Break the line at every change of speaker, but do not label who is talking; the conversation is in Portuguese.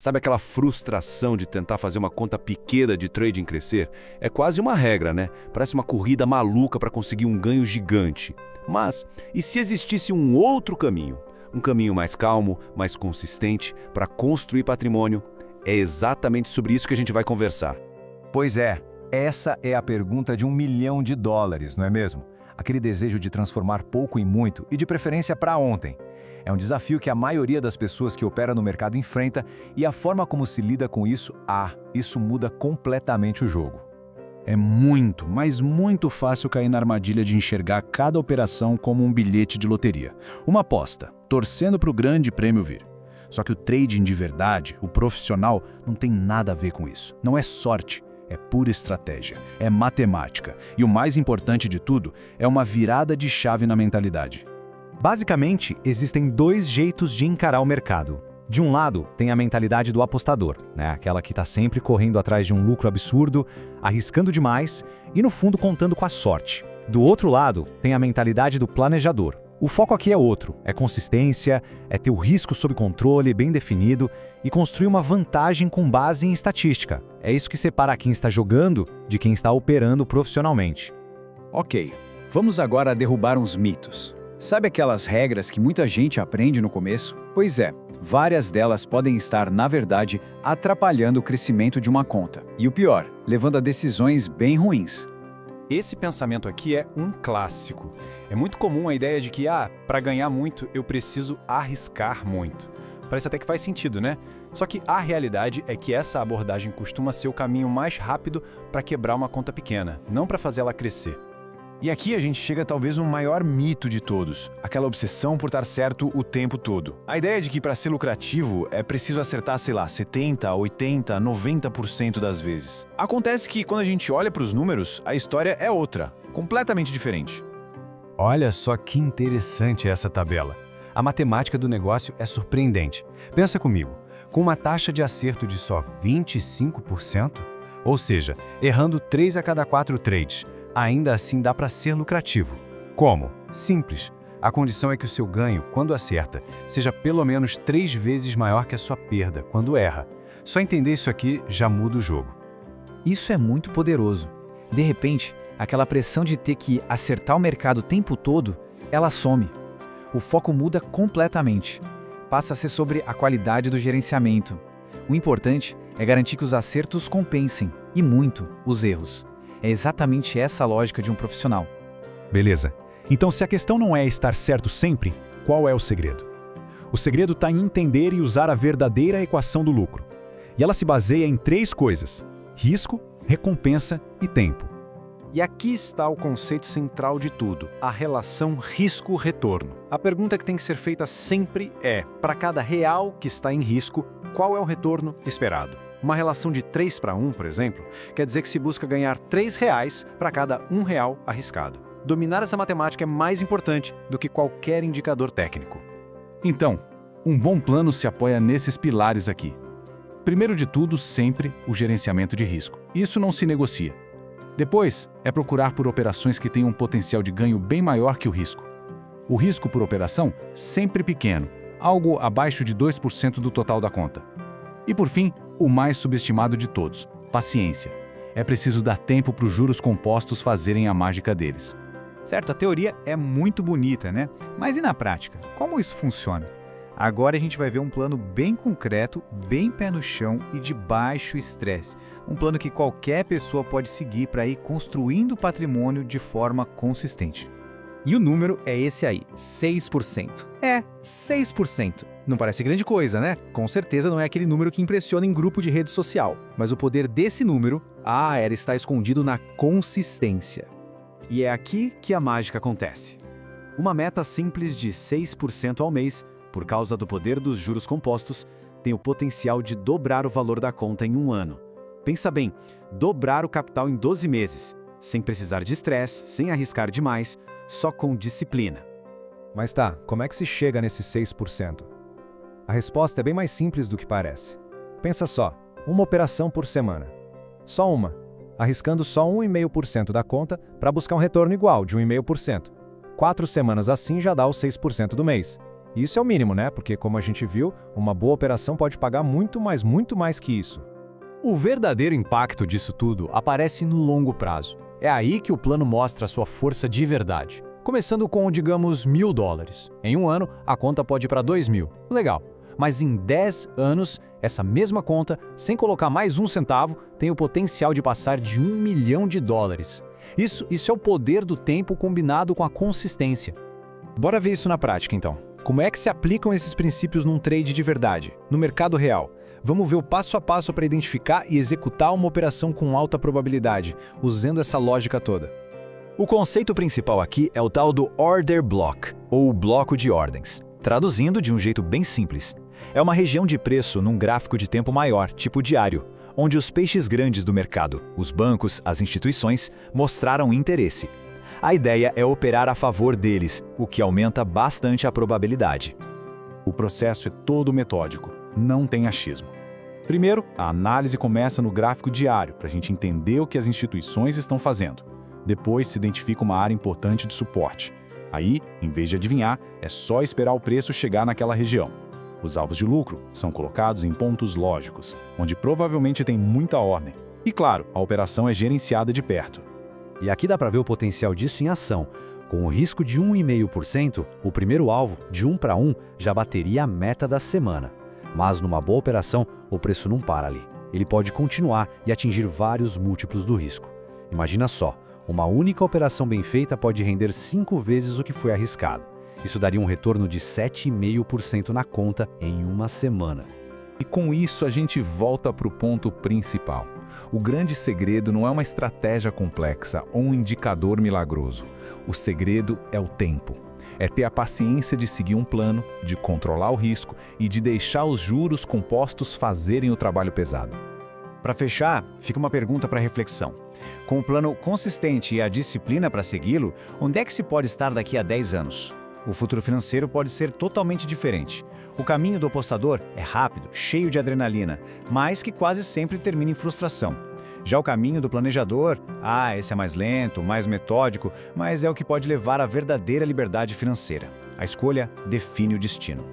Sabe aquela frustração de tentar fazer uma conta pequena de trading crescer? É quase uma regra, né? Parece uma corrida maluca para conseguir um ganho gigante. Mas, e se existisse um outro caminho? Um caminho mais calmo, mais consistente, para construir patrimônio? É exatamente sobre isso que a gente vai conversar.
Pois é, essa é a pergunta de $1 milhão, não é mesmo? Aquele desejo de transformar pouco em muito e de preferência para ontem. É um desafio que a maioria das pessoas que opera no mercado enfrenta e a forma como se lida com isso, isso muda completamente o jogo.
É muito, mas muito fácil cair na armadilha de enxergar cada operação como um bilhete de loteria. Uma aposta, torcendo para o grande prêmio vir. Só que o trading de verdade, o profissional, não tem nada a ver com isso. Não é sorte, é pura estratégia, é matemática. E o mais importante de tudo, é uma virada de chave na mentalidade.
Basicamente, existem dois jeitos de encarar o mercado. De um lado, tem a mentalidade do apostador, né? Aquela que está sempre correndo atrás de um lucro absurdo, arriscando demais e, no fundo, contando com a sorte. Do outro lado, tem a mentalidade do planejador. O foco aqui é outro, é consistência, é ter o risco sob controle, bem definido e construir uma vantagem com base em estatística. É isso que separa quem está jogando de quem está operando profissionalmente.
Ok, vamos agora derrubar uns mitos. Sabe aquelas regras que muita gente aprende no começo? Pois é, várias delas podem estar, na verdade, atrapalhando o crescimento de uma conta. E o pior, levando a decisões bem ruins.
Esse pensamento aqui é um clássico. É muito comum a ideia de que, para ganhar muito, eu preciso arriscar muito. Parece até que faz sentido, né? Só que a realidade é que essa abordagem costuma ser o caminho mais rápido para quebrar uma conta pequena, não para fazer ela crescer.
E aqui a gente chega talvez no maior mito de todos, aquela obsessão por estar certo o tempo todo. A ideia de que para ser lucrativo é preciso acertar, 70, 80, 90% das vezes. Acontece que quando a gente olha para os números, a história é outra, completamente diferente.
Olha só que interessante essa tabela. A matemática do negócio é surpreendente. Pensa comigo, com uma taxa de acerto de só 25%, ou seja, errando 3 a cada 4 trades, ainda assim dá para ser lucrativo. Como? Simples. A condição é que o seu ganho, quando acerta, seja pelo menos 3 vezes maior que a sua perda quando erra. Só entender isso aqui já muda o jogo.
Isso é muito poderoso. De repente, aquela pressão de ter que acertar o mercado o tempo todo, ela some. O foco muda completamente. Passa a ser sobre a qualidade do gerenciamento. O importante é garantir que os acertos compensem, e muito, os erros. É exatamente essa a lógica de um profissional.
Beleza. Então, se a questão não é estar certo sempre, qual é o segredo? O segredo está em entender e usar a verdadeira equação do lucro. E ela se baseia em 3 coisas: risco, recompensa e tempo.
E aqui está o conceito central de tudo, a relação risco-retorno. A pergunta que tem que ser feita sempre é, para cada real que está em risco, qual é o retorno esperado? Uma relação de 3 para 1, por exemplo, quer dizer que se busca ganhar R$ 3 para cada R$ 1 arriscado. Dominar essa matemática é mais importante do que qualquer indicador técnico.
Então, um bom plano se apoia nesses pilares aqui. Primeiro de tudo, sempre o gerenciamento de risco. Isso não se negocia. Depois, é procurar por operações que tenham um potencial de ganho bem maior que o risco. O risco por operação, sempre pequeno, algo abaixo de 2% do total da conta. E por fim, o mais subestimado de todos, paciência. É preciso dar tempo para os juros compostos fazerem a mágica deles.
Certo, a teoria é muito bonita, né? Mas e na prática? Como isso funciona? Agora a gente vai ver um plano bem concreto, bem pé no chão e de baixo estresse. Um plano que qualquer pessoa pode seguir para ir construindo patrimônio de forma consistente.
E o número é esse aí, 6%. 6%. Não parece grande coisa, né? Com certeza não é aquele número que impressiona em grupo de rede social. Mas o poder desse número, está escondido na consistência.
E é aqui que a mágica acontece. Uma meta simples de 6% ao mês, por causa do poder dos juros compostos, tem o potencial de dobrar o valor da conta em um ano. Pensa bem, dobrar o capital em 12 meses, sem precisar de estresse, sem arriscar demais, só com disciplina.
Mas tá, como é que se chega nesse 6%? A resposta é bem mais simples do que parece. Pensa só, uma operação por semana. Só uma, arriscando só 1,5% da conta para buscar um retorno igual de 1,5%. 4 semanas assim já dá os 6% do mês.
Isso é o mínimo, né? Porque, como a gente viu, uma boa operação pode pagar muito mais que isso.
O verdadeiro impacto disso tudo aparece no longo prazo. É aí que o plano mostra a sua força de verdade. Começando com, digamos, $1.000. Em um ano, a conta pode ir para 2.000. Legal. Mas em 10 anos, essa mesma conta, sem colocar mais um centavo, tem o potencial de passar de $1 milhão. Isso é o poder do tempo combinado com a consistência.
Bora ver isso na prática, então. Como é que se aplicam esses princípios num trade de verdade, no mercado real? Vamos ver o passo a passo para identificar e executar uma operação com alta probabilidade, usando essa lógica toda.
O conceito principal aqui é o tal do Order Block, ou bloco de ordens. Traduzindo de um jeito bem simples, é uma região de preço num gráfico de tempo maior, tipo diário, onde os peixes grandes do mercado, os bancos, as instituições, mostraram interesse. A ideia é operar a favor deles, o que aumenta bastante a probabilidade.
O processo é todo metódico, não tem achismo. Primeiro, a análise começa no gráfico diário, para a gente entender o que as instituições estão fazendo. Depois se identifica uma área importante de suporte. Aí, em vez de adivinhar, é só esperar o preço chegar naquela região. Os alvos de lucro são colocados em pontos lógicos, onde provavelmente tem muita ordem. E claro, a operação é gerenciada de perto.
E aqui dá para ver o potencial disso em ação. Com o risco de 1,5%, o primeiro alvo, de 1 para 1, já bateria a meta da semana. Mas numa boa operação, o preço não para ali. Ele pode continuar e atingir vários múltiplos do risco. Imagina só, uma única operação bem feita pode render 5 vezes o que foi arriscado. Isso daria um retorno de 7,5% na conta em uma semana.
E com isso a gente volta para o ponto principal. O grande segredo não é uma estratégia complexa ou um indicador milagroso. O segredo é o tempo. É ter a paciência de seguir um plano, de controlar o risco e de deixar os juros compostos fazerem o trabalho pesado.
Para fechar, fica uma pergunta para reflexão. Com o plano consistente e a disciplina para segui-lo, onde é que se pode estar daqui a 10 anos? O futuro financeiro pode ser totalmente diferente. O caminho do apostador é rápido, cheio de adrenalina, mas que quase sempre termina em frustração. Já o caminho do planejador, esse é mais lento, mais metódico, mas é o que pode levar à verdadeira liberdade financeira. A escolha define o destino.